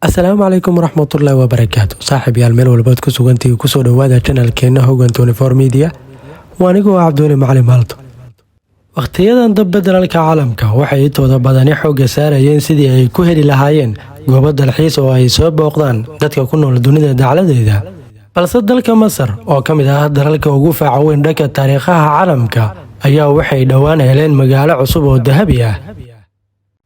asalaamu calaykum waraxmatullaahi wabarakaatu saaxiibayaal meel walbaad ku sugantii kusoo dhowaada channelkeena Hogan 24 Media waanigoo Cabdulle Macalin Maalto. Waqtiyadan dambe dalalka caalamka waxay intooda badani xoogga saarayeen sidii ay ku heli lahaayeen goobo dalxiis oo ay soo booqdaan dadka ku nool dunida dacaladeeda, balse dalka Masar oo ka mid ah dalalka ugu faaca weyn dhanka taariikhaha caalamka ayaa waxay dhowaan heleen magaalo cusub oo dahabi ah.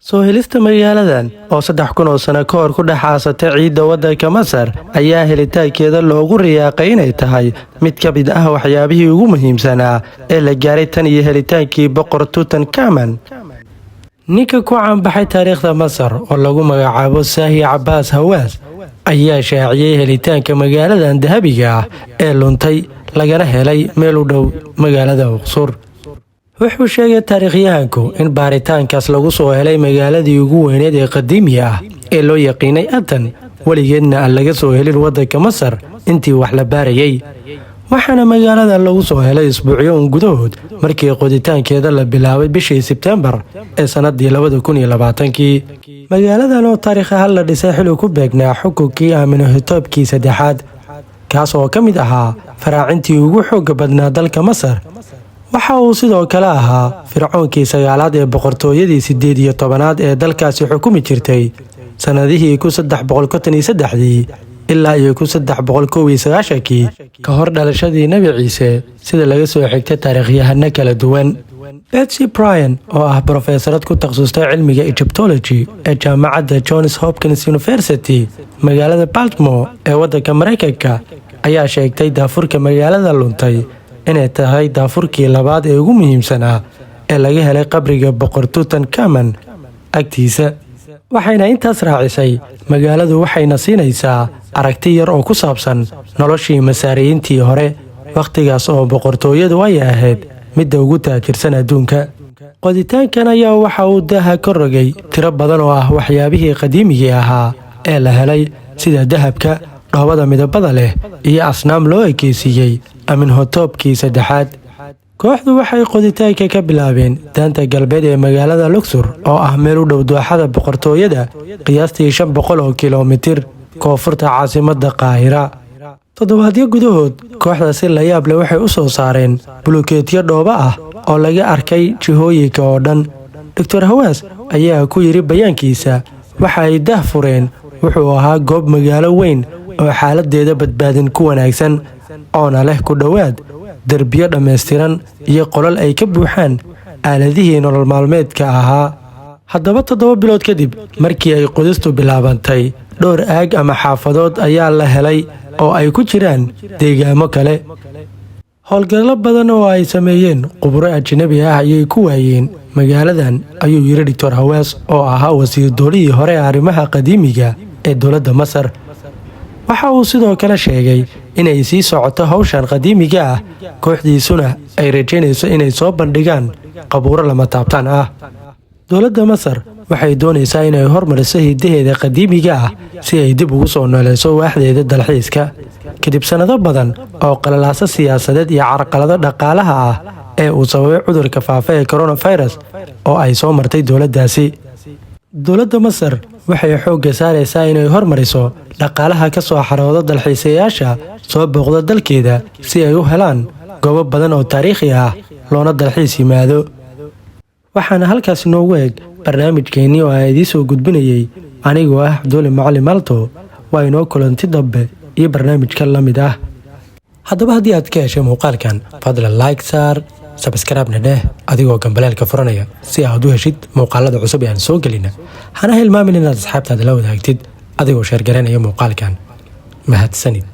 soo helista magaaladan oo 3,000 sano ka hor ku dhaxaasatay ciidda waddanka Masar ayaa helitaankeeda loogu riyaaqay inay tahay mid ka mid ah waxyaabihii ugu muhiimsanaa ee la gaaray tan iyo helitaankii boqor Tutankhamun. ninka ku caanbaxay taariikhda Masar oo lagu magacaabo Saahi Cabbaas Hawaas ayaa shaaciyay helitaanka magaaladan dahabiga ah ee luntay lagana helay meel u dhow magaalada Uqsur. wuxuu sheegay taariikhyahanku in baaritaankaas lagu soo helay magaaladii ugu weyneed ee qadiimiga ah ee loo yaqiinay Adan, weligeedna aan laga soo helin waddanka Masar intii wax la baarayay. waxaana magaalada lagu soo helay isbuucyo gudahood markii qoditaankeeda la bilaabay bishii Sebtembar ee sanadii 2020. magaaladan oo taariikh ahaan la dhisay xilli ku beegnaa xukunkii Amenhotepkii saddexaad, kaas oo ka mid ahaa faraacintii ugu xoogga badnaa dalka Masar. waxa uu sidoo kale ahaa fircoonkii 9aad ee boqortooyadii 18aad ee dalkaasi xukumi jirtay sanadihii 353 ilaa 391 ka hor dhalashadii Nabi Ciise, sida laga soo xigtay taariikhyahano kala duwan. Betsy Bryan oo ah professorad ku takhasustay cilmiga Egyptology ee jaamacadda Johns Hopkins University magaalada Baltimore ee waddanka Mareykanka ayaa sheegtay daafurka magaalada luntay inay tahay daafurkii labaad ee ugu muhiimsanaa ee laga helay qabriga boqor Tutankhamun agtiisa. waxayna intaas raacisay magaaladu waxayna siinaysaa aragti yar oo ku saabsan noloshii Masaariyiintii hore, waqtigaas oo boqortooyadu ay ahayd midda ugu taajirsan adduunka. qoditaankan ayaa waxa uu daaha ka rogay tiro badan oo ah waxyaabihii qadiimigii ahaa ee la helay, sida dahabka, dhoobada midabada leh iyo asnaam loo ekeysiiyey Amenhotepkii saddexaad. kooxdu waxay qoditaanka ka bilaabeen daanta galbeed ee magaalada Luxor oo ah meel u dhow dooxada boqortooyada, qiyaastii 500 kiiloomitir koonfurta caasimadda Qaahira. toddobaadyo gudahood kooxda si la yaab leh waxay u soo saareen bulukeetyo dhoobo ah oo laga arkay jihooyinka oo dhan. Dr. Hawaas ayaa ku yiri bayaankiisa, waxa ay daah fureen wuxuu ahaa goob magaalo weyn oo xaaladeeda badbaadin ku wanaagsan, oona leh ku dhowaad derbiyo dhammaystiran iyo qolal ay ka buuxaan aaladihii nolol maalmeedka ahaa. haddaba 7 bilood kadib markii ay qodistu bilaabantay, dhowr aag ama xaafadood ayaa la helay oo ay ku jiraan deegaamo kale. howlgallo badan oo ay sameeyeen khuburo ajnabi ah ayay ku waayeen magaaladan, ayuu yiri Dr. Hawaas oo ahaa wasiir dowladii hore ee arrimaha qadiimiga ee dowladda Masar. waxa uu sidoo kale sheegay inay sii socoto hawshan qadiimiga ah, kooxdiisuna ay rajaynayso inay soo bandhigaan qabuuro lama taabtaan ah. dowladda Masar waxay doonaysaa inay hormariso hidaheeda qadiimiga ah si ay dib ugu soo nooleeyso waaxdeeda dalxiiska kadib sanado badan oo qalalaasa siyaasadeed iyo carqalado dhaqaalaha ah ee uu sababay cudurka faafa ee coronavirus oo ay soo martay dowladdaasi. dowladda Masar waxay xoogga saaraysaa inay hormariso dhaqaalaha ka soo xaroodo dalxiisayaasha soo booqda dalkeeda si ay u helaan goobo badan oo taariikhi ah loona dalxiis yimaado. waxaana halkaas noogu eeg barnaamijkeennii oo aan idiin soo gudbinayay anigoo ah Cabdulle Macalin Maalto. waa inoo kulanti dambe iyo barnaamijka la mid ah. haddaba haddii aad ka heshay muuqaalkan, fadlan like saar, subscribe-na dheh adigoo gambaleelka furanaya si aad u heshid muuqaalada cusub ee aan soo gelina. hana hilmaamin inaad asxaabtaada la wadaagtid adigoo sheer garanaya muuqaalkan. mahadsanid.